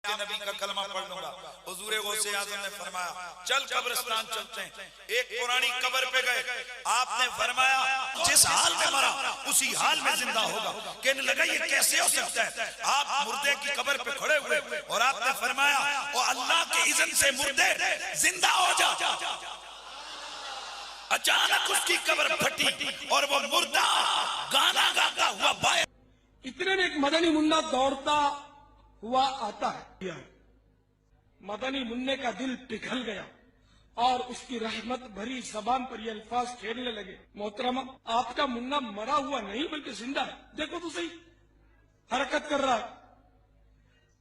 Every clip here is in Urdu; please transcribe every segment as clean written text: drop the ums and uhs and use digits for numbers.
نبی کا کلمہ پڑھ لوں گا. حضور غوث اعظم نے فرمایا چل قبرستان چلتے ہیں. ایک پرانی قبر پہ گئے. آپ نے فرمایا جس حال میں مرا اسی حال میں زندہ ہوگا. کہنے لگا یہ کیسے ہو سکتا ہے؟ آپ مردے کی قبر پہ کھڑے ہوئے اور آپ نے فرمایا او اللہ کے اذن سے مردے زندہ ہو جا. اچانک اس کی قبر پھٹی اور وہ مردہ گانا گاتا ہوا باہر. اتنے میں ایک مدنی منا دوڑتا ہوا آتا ہے. مدنی منع کا دل پگھل گیا اور اس کی رحمت بھری زبان پر یہ الفاظ پھیرنے لگے. محترمہ آپ کا منا مرا ہوا نہیں بلکہ زندہ ہے. دیکھو تو صحیح حرکت کر رہا ہے.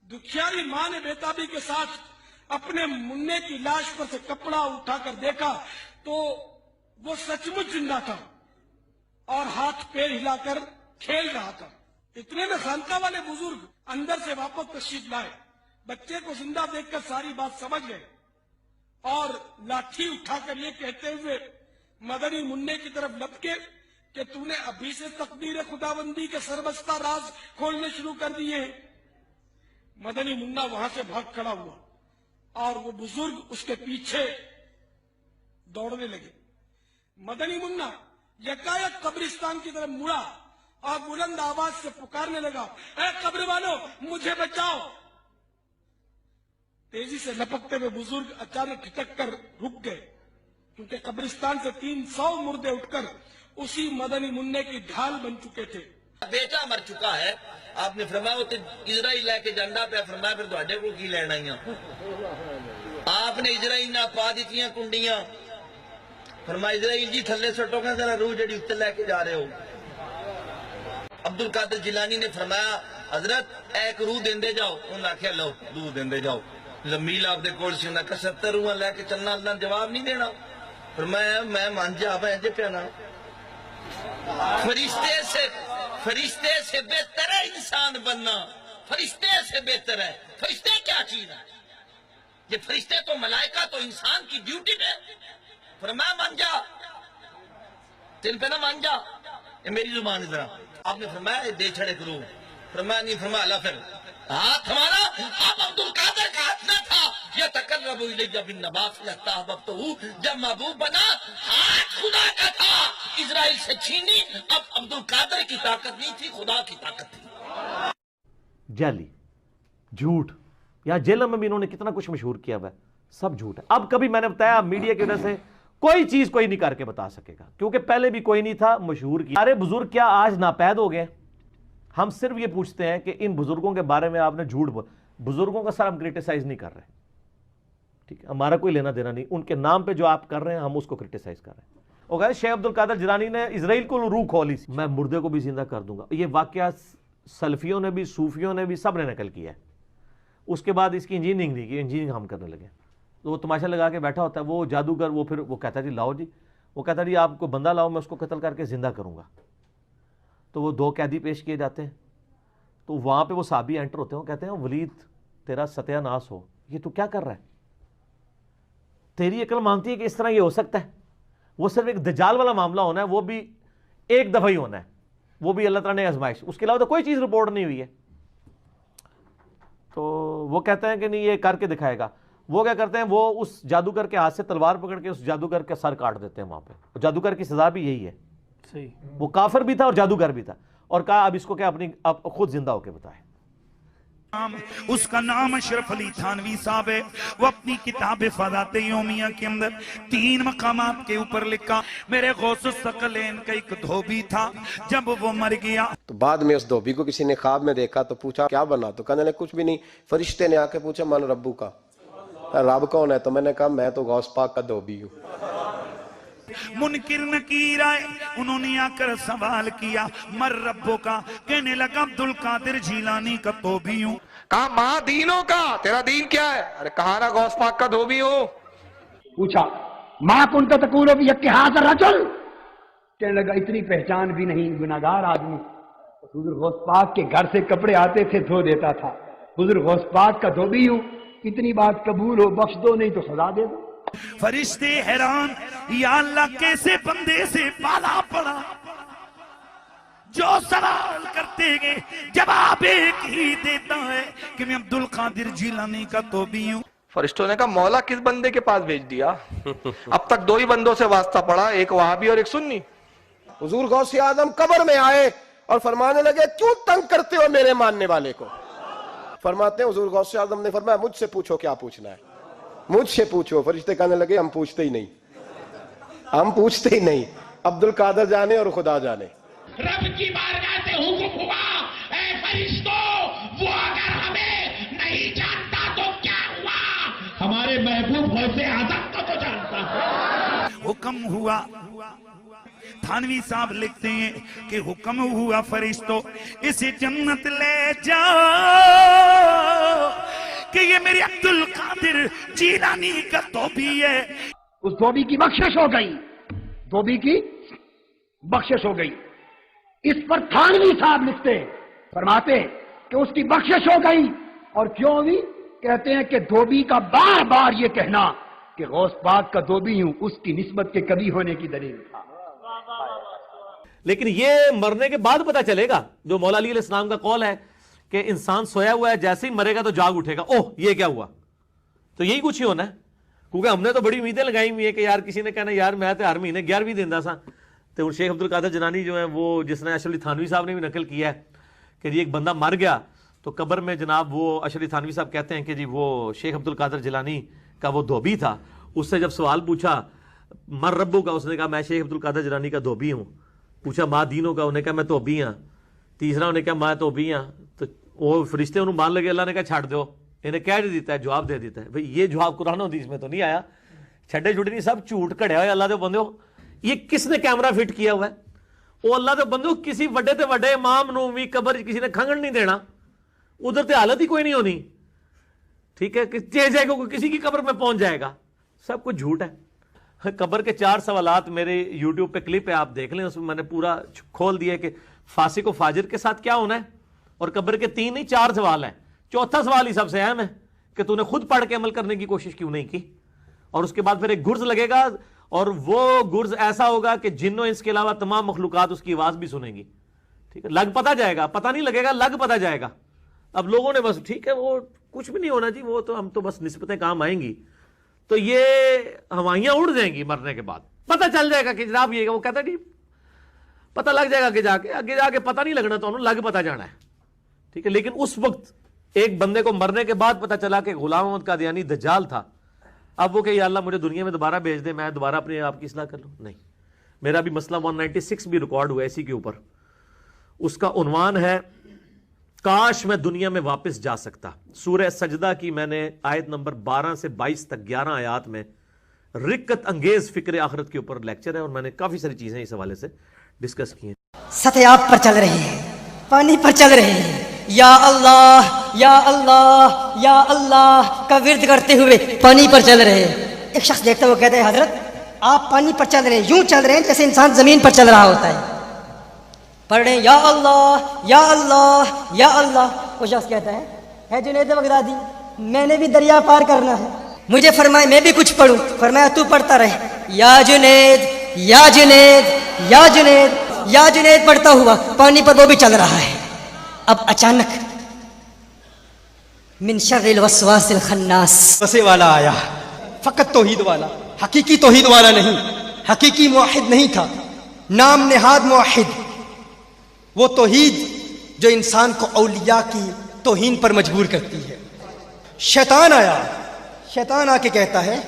دکھیاری ماں نے بےتابی کے ساتھ اپنے منع کی لاش پر سے کپڑا اٹھا کر دیکھا تو وہ سچ مچ زندہ تھا اور ہاتھ پیر ہلا کر کھیل رہا تھا. اتنے میں خانقاہ والے بزرگ اندر سے واپس تشریف لائے. بچے کو زندہ دیکھ کر ساری بات سمجھ گئے اور لاٹھی اٹھا کر یہ کہتے ہوئے مدنی منع کی طرف لپکے کہ تو نے ابھی سے تقدیر خداوندی کے سربستہ راز کھولنے شروع کر دیے ہیں. مدنی منع وہاں سے بھاگ کھڑا ہوا اور وہ بزرگ اس کے پیچھے دوڑنے لگے. مدنی منع یکایک قبرستان کی طرف مڑا اور بلند آواز سے پکارنے لگا اے قبر والو مجھے بچاؤ. تیزی سے لپکتے ہوئے بزرگ اچانک ٹھٹک کر رک گئے کیونکہ قبرستان سے 300 مردے اٹھ کر اسی مدنی منع کی ڈھال بن چکے تھے. بیٹا مر چکا ہے. آپ نے فرمایا وہ اسرائیل لے کے جاندا پہ. فرمایا پھر تواڈے کو کی لینا ہی. آپ نے اسرائیل نہ پا دیتیاں کنڈیاں. فرمایا اسرائیل جی تھلے سٹو گا ذرا روح جڑی اتنے لے کے جا رہے ہو. عبد القادر جیلانی نے فرمایا حضرت ایک روح دیندے جاؤ. انہوں نے آخیا لو روح دیندے جاؤ. زمیل آپ دے کول سی انہاں کہ 70 روحاں لے کے چلنا. اللہ نے جواب نہیں دینا. فرمایا میں مان جا بھائی پیانا. فرشتے سے بہتر ہے انسان بننا. فرشتے سے بہتر ہے. فرشتے کیا چیز ہے؟ یہ فرشتے تو ملائکہ تو انسان کی ڈیوٹی ہے. فرمایا مان جا تل پہ نہ مان جا. یہ میری زبان ادھر. آپ نے فرمایا دے چھڑے کرو. فرمایا نہیں. فرمایا اللہ پھر ہاتھ ہمارا آپ عبد القادر کا ہاتھ نہ تھا. یہ تقرب الیہ بالنوافل حتی احببتہ. جب محبوب بنا ہاتھ خدا کا تھا. اسرائیل سے چھینی. اب عبد القادر کی طاقت نہیں تھی خدا کی طاقت تھی. جعلی جھوٹ. یہاں جیلوں میں بھی انہوں نے کتنا کچھ مشہور کیا ہوا ہے. سب جھوٹ ہے. اب کبھی میں نے بتایا میڈیا کی وجہ سے کوئی چیز کوئی نہیں کر کے بتا سکے گا کیونکہ پہلے بھی کوئی نہیں تھا مشہور کیا. سارے بزرگ کیا آج ناپید ہو گئے؟ ہم صرف یہ پوچھتے ہیں کہ ان بزرگوں کے بارے میں آپ نے جھوٹ بزرگوں کا سر ہم کریٹیسائز نہیں کر رہے. ٹھیک ہے ہمارا کوئی لینا دینا نہیں. ان کے نام پہ جو آپ کر رہے ہیں ہم اس کو کریٹیسائز کر رہے ہیں. وہ کہا شیخ عبد القادر جیلانی نے اسرائیل کو روح کھولی میں مردے کو بھی زندہ کر دوں گا. یہ واقعہ سلفیوں نے بھی صوفیوں نے بھی سب نے نقل کیا ہے. اس کے بعد اس کی انجینئرنگ نہیں کی. انجینئرنگ ہم کرنے لگے. تو وہ تماشا لگا کے بیٹھا ہوتا ہے وہ جادوگر. وہ پھر وہ کہتا ہے جی لاؤ جی. وہ کہتا ہے جی آپ کو بندہ لاؤ میں اس کو قتل کر کے زندہ کروں گا. تو وہ 2 قیدی پیش کیے جاتے ہیں. تو وہاں پہ وہ صحابی انٹر ہوتے ہیں. وہ کہتے ہیں ولید تیرا ستیہ ناس ہو. یہ تو کیا کر رہا ہے؟ تیری عقل مانتی ہے کہ اس طرح یہ ہو سکتا ہے؟ وہ صرف ایک دجال والا معاملہ ہونا ہے. وہ بھی ایک دفعہ ہی ہونا ہے. وہ بھی اللہ تعالیٰ نے آزمائش. اس کے علاوہ تو کوئی چیز رپورٹ نہیں ہوئی ہے. تو وہ کہتے ہیں کہ نہیں یہ کر کے دکھائے گا. وہ کیا کرتے ہیں وہ اس جادوگر کے ہاتھ سے تلوار پکڑ کے اس جادوگر کا سر کاٹ دیتے ہیں وہاں پہ. جادوگر کی سزا بھی یہی ہے. صحیح. وہ کافر بھی تھا اور جادوگر بھی تھا. اور کہا اب اس کو کیا اپنی اب خود زندہ ہو کے بتائے. اس کا نام اشرف علی تھانوی صاحب ہے. وہ اپنی کتاب فضائل یومیہ کے اندر 3 مقامات کے اوپر لکھا میرے غوث الثقلین کا ایک دھوبی تھا. جب وہ مر گیا تو بعد میں اس دھوبی کو کسی نے خواب میں دیکھا تو پوچھا کیا بنا؟ تو کہنے لگے کچھ بھی نہیں. فرشتے نے آ کے پوچھا من ربو کا. رب کون ہے؟ تو میں نے کہا میں تو غوث پاک کا دھوبی ہوں. منکر نکیر آئے. انہوں نے آ کر سوال کیا مر ربو کا. کہنے لگا عبد القادر جیلانی کا دھوبی ہوں. کہا ماں دینوں کا تیرا دین کیا ہے؟ ارے کہا نا غوث پاک کا دھوبی ہو. پوچھا ماں کنت تقول فی ھذا الرجل. کہنے لگا اتنی پہچان بھی نہیں گناہگار آدمی. حضور غوث پاک کے گھر سے کپڑے آتے تھے دھو دیتا تھا. حضور غوث پاک کا دھوبی ہوں. اتنی بات قبول ہو بخش دو نہیں تو سزا دے دو. فرشتے حیران یا اللہ کیسے بندے سے بالا پڑا جو سوال کرتے گئے جواب ایک ہی دیتا ہے کہ میں عبد القادر جیلانی کا توبی ہوں. فرشتوں نے کہا مولا کس بندے کے پاس بھیج دیا؟ اب تک 2 ہی بندوں سے واسطہ پڑا، ایک وہابی اور ایک سنی. حضور غوث اعظم قبر میں آئے اور فرمانے لگے کیوں تنگ کرتے ہو میرے ماننے والے کو؟ فرماتے ہیں حضور غوث اعظم نے فرمایا مجھ سے پوچھو کیا پوچھنا ہے، مجھ سے پوچھو. فرشتے کہنے لگے ہم پوچھتے ہی نہیں، ہم پوچھتے ہی نہیں، عبد القادر جانے اور خدا جانے. رب کی بارگاہ سے حکم ہوا اے فرشتوں، وہ اگر ہمیں نہیں جانتا تو کیا ہوا، ہمارے محبوب غوث اعظم کو تو جانتا ہے. حکم ہوا، تھانوی صاحب لکھتے ہیں کہ حکم ہوا فرشتوں اسے جنت لے جاؤ کہ یہ میرے عبد القادر جیلانی کا توبی ہے. اس دھوبی کی بخشش ہو گئی، دھوبی کی بخشش ہو گئی. اس پر تھانوی صاحب لکھتے فرماتے کہ اس کی بخشش ہو گئی. اور کیوں ہوئی؟ کہتے ہیں کہ دھوبی کا بار بار یہ کہنا کہ غوث پاک کا دھوبی ہوں اس کی نسبت کے کبھی ہونے کی دلیل تھا. لیکن یہ مرنے کے بعد پتہ چلے گا. جو مولا علی علیہ السلام کا قول ہے کہ انسان سویا ہوا ہے، جیسے ہی مرے گا تو جاگ اٹھے گا، اوہ یہ کیا ہوا. تو یہی کچھ ہی ہونا ہے، کیونکہ ہم نے تو بڑی امیدیں لگائی ہوئی ہیں کہ یار کسی نے کہنا یار میں تو ہر مہینے 11ویں دینا سا. تو شیخ عبد القادر جیلانی جو ہے وہ جس نے اشرف علی تھانوی صاحب نے بھی نقل کیا ہے کہ جی ایک بندہ مر گیا تو قبر میں جناب وہ اشرف علی تھانوی صاحب کہتے ہیں کہ جی وہ شیخ عبد القادر جیلانی کا وہ دھوبی تھا. اس سے جب سوال پوچھا مر ربو کا، اس نے کہا میں شیخ عبد القادر جیلانی کا دھوبی ہوں. پوچھا ماں دینوں کا، انہوں نے کہا میں توبی ہاں. تیسرا انہوں نے کہا میں توبی ہاں. تو وہ فرشتے انہوں مان لگے، اللہ نے کہا چھاڑ دو. انہیں کہہ دیتا ہے، جواب دے دیتا ہے. بھئی یہ جواب قرآن و حدیث میں تو نہیں آیا، چھڑے چھوٹے نہیں، سب جھوٹ کھڑے ہوئے اللہ دے بندے ہو. یہ کس نے کیمرہ فٹ کیا ہوا ہے؟ وہ اللہ دے بندے ہو، کسی وڈے تے وڈے امام نو بھی قبر کسی نے کھنگن نہیں دینا، ادھر تے حالت ہی کوئی نہیں ہونی. ٹھیک ہے کہ جائے گا کسی کی قبر میں پہنچ جائے گا. سب کچھ جھوٹ ہے. قبر کے 4 سوالات میرے یوٹیوب پہ کلپ ہے، آپ دیکھ لیں، اس میں نے پورا کھول دیا کہ فاسق و فاجر کے ساتھ کیا ہونا ہے. اور قبر کے 3 نہیں 4 سوال ہیں. چوتھا سوال ہی سب سے اہم ہے کہ تو نے خود پڑھ کے عمل کرنے کی کوشش کیوں نہیں کی. اور اس کے بعد پھر ایک گرز لگے گا، اور وہ گرز ایسا ہوگا کہ جنوں اس کے علاوہ تمام مخلوقات اس کی آواز بھی سنیں گی. ٹھیک ہے، لگ پتہ جائے گا، پتہ نہیں لگے گا، لگ پتہ جائے گا. اب لوگوں نے بس ٹھیک ہے وہ کچھ بھی نہیں ہونا جی، وہ تو ہم تو بس نسبتیں کام آئیں گی. تو یہ ہوائیاں اڑ جائیں گی مرنے کے بعد، پتہ چل جائے گا کہ جناب یہ وہ کہتا ہے جی پتہ لگ جائے گا کہ آگے جا کے پتہ نہیں لگنا تو انہوں لگ پتہ جانا ہے. ٹھیک ہے، لیکن اس وقت ایک بندے کو مرنے کے بعد پتہ چلا کہ غلام احمد قادیانی دجال تھا. اب وہ کہ یا اللہ مجھے دنیا میں دوبارہ بھیج دے، میں دوبارہ اپنے آپ کی اصلاح کر لوں. نہیں، میرا بھی مسئلہ 196 بھی ریکارڈ ہوا اسی کے اوپر. اس کا عنوان ہے کاش میں دنیا میں واپس جا سکتا. سورہ سجدہ کی میں نے آیت نمبر 12 سے 22 تک 11 آیات میں رکت انگیز فکر آخرت کے اوپر لیکچر ہے، اور میں نے کافی ساری چیزیں اس حوالے سے ڈسکس کی ہیں. سطح آپ پر چل رہے ہیں، پانی پر چل رہے ہیں، یا اللہ یا اللہ یا اللہ کا ورد کرتے ہوئے پانی پر چل رہے ہیں. ایک شخص دیکھتا ہے، وہ کہتا ہے حضرت آپ پانی پر چل رہے ہیں، یوں چل رہے ہیں جیسے انسان زمین پر چل رہا ہوتا ہے. پڑھ رہے ہیں یا اللہ یا اللہ یا اللہ. وہ شخص کہتا ہے جنید بغدادی میں نے بھی دریا پار کرنا ہے، مجھے فرمائے میں بھی کچھ پڑھوں. فرمایا تو پڑھتا رہے، یا جنید یا جنید یا جنید یا جنید پڑھتا ہوا پانی پر وہ بھی چل رہا ہے. اب اچانک من شر الوسواس الخناس وسے والا آیا، فقط توحید والا، حقیقی توحید والا نہیں، حقیقی موحد نہیں تھا، نام نہاد موحد. وہ توحید جو انسان کو اولیاء کی توہین پر مجبور کرتی ہے. شیطان آیا، شیطان آ کے کہتا ہے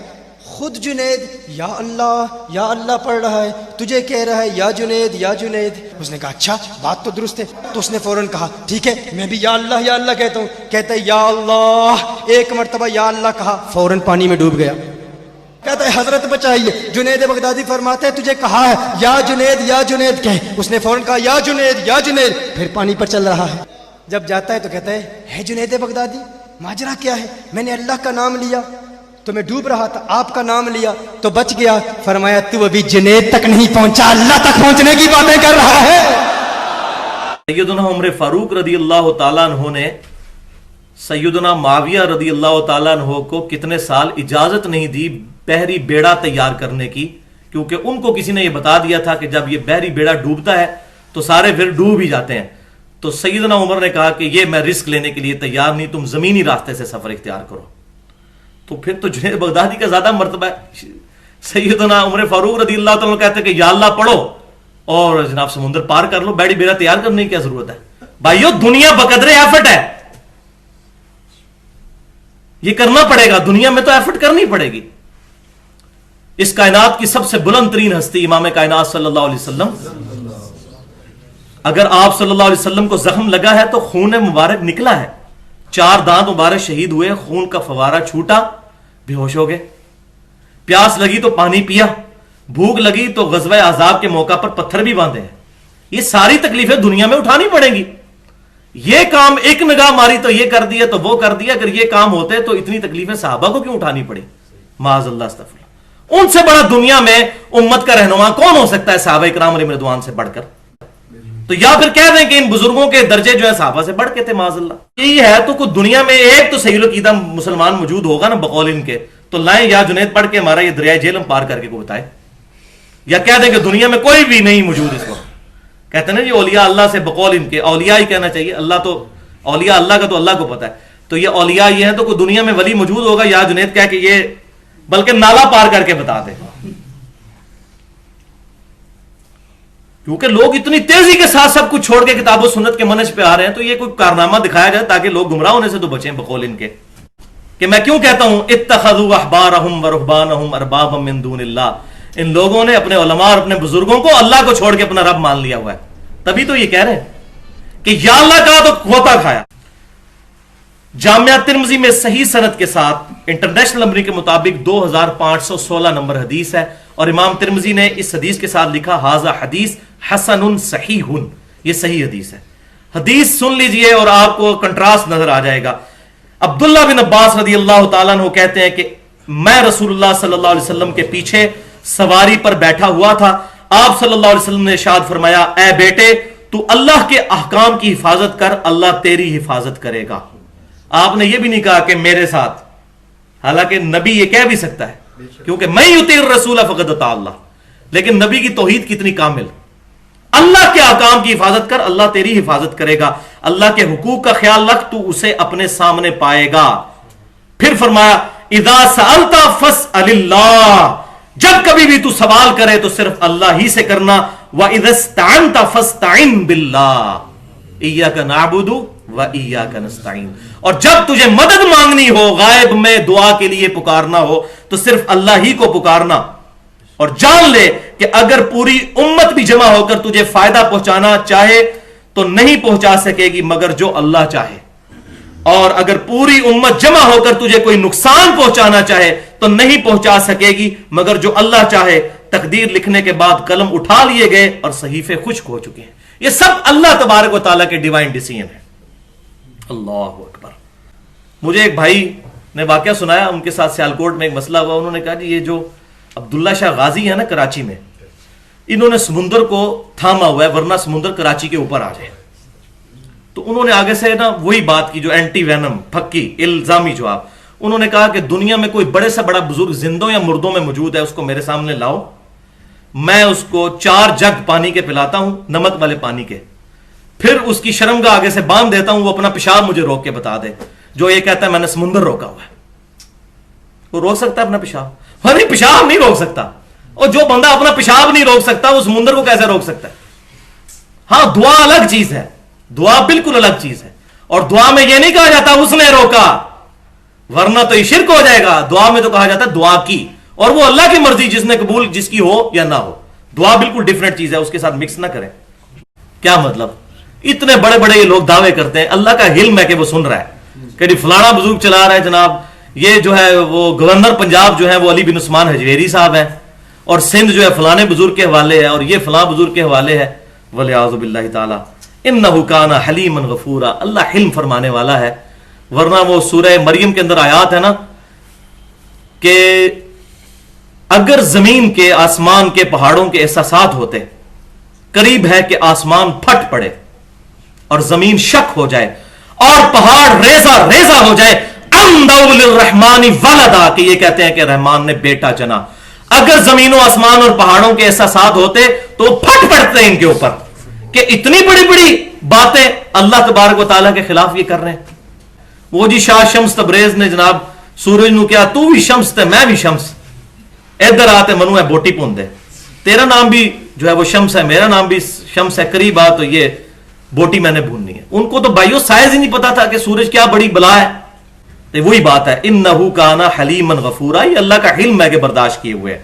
خود جنید یا اللہ پڑھ رہا ہے، تجھے کہہ رہا ہے یا جنید یا جنید. اس نے کہا اچھا بات تو درست ہے. تو اس نے فوراً کہا ٹھیک ہے میں بھی یا اللہ کہتا ہوں. کہتا ہے یا اللہ، ایک مرتبہ یا اللہ کہا، فوراً پانی میں ڈوب گیا. کہتا ہے حضرت بچائیے. جنید بغدادی فرماتے ہیں تجھے کہا ہے یا جنید کہے. اس نے فوراً کہا یا جنید، پھر پانی پر چل رہا ہے. جب جاتا ہے تو کہتا ہے جنید بغدادی ماجرا کیا ہے؟ میں نے اللہ کا نام لیا تو میں ڈوب رہا تھا، آپ کا نام لیا تو بچ گیا. فرمایا تو ابھی جنید تک نہیں پہنچا، اللہ تک پہنچنے کی باتیں کر رہا ہے. سیدنا عمر فاروق رضی اللہ تعالیٰ عنہ نے سیدنا معاویہ رضی اللہ تعالیٰ عنہ کو کتنے سال اجازت نہیں دی بحری بیڑا تیار کرنے کی، کیونکہ ان کو کسی نے یہ بتا دیا تھا کہ جب یہ بحری بیڑا ڈوبتا ہے تو سارے پھر ڈوب ہی جاتے ہیں. تو سیدنا عمر نے کہا کہ یہ میں رسک لینے کے لیے تیار نہیں, تم زمینی راستے سے سفر اختیار کرو. تو پھر تو جنید بغدادی کا زیادہ مرتبہ ہے. سیدنا عمر فاروق رضی اللہ تعالیٰ کہتے ہیں کہ یا اللہ پڑھو اور جناب سمندر پار کر لو, بیڑی بیڑا تیار کرنے کی کیا ضرورت ہے. بھائیو دنیا بقدر ایفٹ ہے, یہ کرنا پڑے گا, دنیا میں تو ایفٹ کرنی پڑے گی. اس کائنات کی سب سے بلند ترین ہستی امام کائنات صلی اللہ علیہ وسلم, اگر آپ صلی اللہ علیہ وسلم کو زخم لگا ہے تو خون مبارک نکلا ہے, 4 دانت مبارک شہید ہوئے, خون کا فوارہ چھوٹا, بے ہوش ہو گئے. پیاس لگی تو پانی پیا, بھوک لگی تو غزوہ احزاب کے موقع پر پتھر بھی باندھے ہیں. یہ ساری تکلیفیں دنیا میں اٹھانی پڑیں گی. یہ کام ایک نگاہ ماری تو یہ کر دیا تو وہ کر دیا, اگر یہ کام ہوتے تو اتنی تکلیفیں صحابہ کو کیوں اٹھانی پڑی؟ معاذ اللہ استغفر اللہ. ان سے بڑا دنیا میں امت کا رہنما کون ہو سکتا ہے صحابہ کرام علیہم رضوان سے بڑھ کر؟ تو یا پھر کہہ دیں کہ ان بزرگوں کے درجے جو ہے صحابہ سے بڑھ کے تھے معاذ اللہ. یہی ہے تو کوئی دنیا میں ایک تو صحیح العقیدہ مسلمان موجود ہوگا نا بقول ان کے, تو لائیں یا جنید پڑھ کے ہمارا یہ دریائے جہلم پار کر کے کو بتائے, یا کہہ دیں کہ دنیا میں کوئی بھی نہیں موجود اس وقت. کہتے ہیں نا یہ اولیاء اللہ سے بقول ان کے, اولیاء ہی کہنا چاہیے, اللہ تو اولیاء اللہ کا تو اللہ کو پتا ہے. تو یہ اولیاء یہ ہیں تو کوئی دنیا میں ولی موجود ہوگا یا جنید کہہ کہ یہ بلکہ نالا پار کر کے بتا دے. کیونکہ لوگ اتنی تیزی کے ساتھ سب کچھ چھوڑ کے کتاب و سنت کے منہج پہ آ رہے ہیں, تو یہ کوئی کارنامہ دکھایا جائے تاکہ لوگ گمراہ ہونے سے تو بچیں بقول ان کے. کہ میں کیوں کہتا ہوں اتخذوا احبارهم ورهبانهم اربابا من دون اللہ, ان لوگوں نے اپنے علماء اور اپنے بزرگوں کو اللہ کو چھوڑ کے اپنا رب مان لیا ہوا ہے. تبھی تو یہ کہہ رہے ہیں کہ یا اللہ کہا تو کھوتا کھایا. جامعہ ترمذی میں صحیح سند کے ساتھ انٹرنیشنل نمبر کے مطابق 2516 نمبر حدیث ہے, اور امام ترمذی نے اس حدیث کے ساتھ لکھا ھذا حدیث حسن صحیح, یہ صحیح حدیث ہے. حدیث سن لیجئے اور آپ کو کنٹراسٹ نظر آ جائے گا. عبداللہ بن عباس رضی اللہ تعالیٰ عنہ کہتے ہیں کہ میں رسول اللہ صلی اللہ علیہ وسلم کے پیچھے سواری پر بیٹھا ہوا تھا. آپ صلی اللہ علیہ وسلم نے ارشاد فرمایا, اے بیٹے تو اللہ کے احکام کی حفاظت کر, اللہ تیری حفاظت کرے گا. آپ نے یہ بھی نہیں کہا کہ میرے ساتھ, حالانکہ نبی یہ کہہ بھی سکتا ہے کیونکہ میں یطیع الرسول فقد اطاع اللہ, لیکن نبی کی توحید کتنی کامل, اللہ کے احکام کی حفاظت کر, اللہ تیری حفاظت کرے گا. اللہ کے حقوق کا خیال رکھ, تو اسے اپنے سامنے پائے گا. پھر فرمایا اذا سألت فاسأل اللہ, جب کبھی بھی تو سوال کرے تو صرف اللہ ہی سے کرنا. وَإِذَا اسْتَعَنْتَ فَاسْتَعِنْ بِاللَّهِ إِيَّاكَ نَعْبُدُ وَإِيَّاكَ نَسْتَعِينُ, اور جب تجھے مدد مانگنی ہو, غائب میں دعا کے لیے پکارنا ہو, تو صرف اللہ ہی کو پکارنا. اور جان لے کہ اگر پوری امت بھی جمع ہو کر تجھے فائدہ پہنچانا چاہے تو نہیں پہنچا سکے گی مگر جو اللہ چاہے, اور اگر پوری امت جمع ہو کر تجھے کوئی نقصان پہنچانا چاہے تو نہیں پہنچا سکے گی مگر جو اللہ چاہے. تقدیر لکھنے کے بعد قلم اٹھا لیے گئے اور صحیفے خشک ہو چکے ہیں. یہ سب اللہ تبارک و تعالیٰ کے ڈیوائن ڈیسیژن ہے. اللہ اکبر. مجھے ایک بھائی نے واقعہ سنایا, ان کے ساتھ سیالکوٹ میں ایک مسئلہ ہوا. انہوں نے کہا جی یہ جو عبداللہ شاہ غازی ہے نا کراچی میں, انہوں نے سمندر کو تھاما ہوا ہے ورنہ سمندر کراچی کے اوپر آ جائے. تو انہوں نے آگے سے نا وہی بات کی جو اینٹی وینم پھکی الزامی جواب. انہوں نے کہا کہ دنیا میں کوئی بڑے سے بڑا بزرگ زندوں یا مردوں میں موجود ہے, اس کو میرے سامنے لاؤ, میں اس کو 4 جگ پانی کے پلاتا ہوں, نمک والے پانی کے, پھر اس کی شرمگاہ آگے سے باندھ دیتا ہوں, وہ اپنا پیشاب مجھے روک کے بتا دے. جو یہ کہتا ہے میں نے سمندر روکا ہوا ہے, وہ روک سکتا ہے اپنا پیشاب؟ نہیں, پیشاب نہیں روک سکتا. اور جو بندہ اپنا پیشاب نہیں روک سکتا وہ سمندر کو کیسے روک سکتا ہے؟ ہاں دعا الگ چیز ہے, دعا بالکل الگ چیز ہے, اور دعا میں یہ نہیں کہا جاتا اس نے روکا ورنہ تو یہ شرک ہو جائے گا. دعا میں تو کہا جاتا ہے دعا کی, اور وہ اللہ کی مرضی, جس نے قبول جس کی ہو یا نہ ہو. دعا بالکل ڈیفرنٹ چیز ہے, اس کے ساتھ مکس نہ کریں. کیا مطلب؟ اتنے بڑے بڑے یہ لوگ دعوے کرتے ہیں, اللہ کا علم ہے کہ وہ سن رہا ہے کہ جی فلانا بزرگ چلا رہا ہے جناب, یہ جو ہے وہ گورنر پنجاب جو ہے وہ علی بن عثمان حجویری صاحب ہے, اور سندھ جو ہے فلانے بزرگ کے حوالے ہے, اور یہ فلاں بزرگ کے حوالے ہے. وَلِعَوْذُ بِاللَّهِ تَعَالَى إِنَّهُ كَانَ حَلِيمًا غَفُورًا, اللہ حلم فرمانے والا ہے. ورنہ وہ سورہ مریم کے اندر آیات ہے نا کہ اگر زمین کے آسمان کے پہاڑوں کے احساسات ہوتے, قریب ہے کہ آسمان پھٹ پڑے اور زمین شک ہو جائے اور پہاڑ ریزہ ریزہ ہو جائے, اندعوا للرحمن ولدا, کہ یہ کہتے ہیں کہ رحمان نے بیٹا چنا. اگر زمین و آسمان اور پہاڑوں کے احساسات ہوتے تو پھٹ پڑتے ان کے اوپر کہ اتنی بڑی بڑی باتیں اللہ تبارک و تعالیٰ کے خلاف یہ کر رہے ہیں. وہ جی شاہ شمس تبریز نے جناب سورج نو کیا تو بھی شمس تے میں بھی شمس، ادھر آتے منو ہے بوٹی پوندے، تیرا نام بھی جو ہے وہ شمس ہے، میرا نام بھی شمس ہے، قریب آ تو یہ بوٹی میں نے بھوننی ہے. ان کو تو بھائیو سائز ہی نہیں پتا تھا کہ سورج کیا بڑی بلا ہے. وہی بات ہے انہو کانا حلیما غفورا، یہ اللہ کا حلم ہے کہ برداشت کیے ہوئے ہے.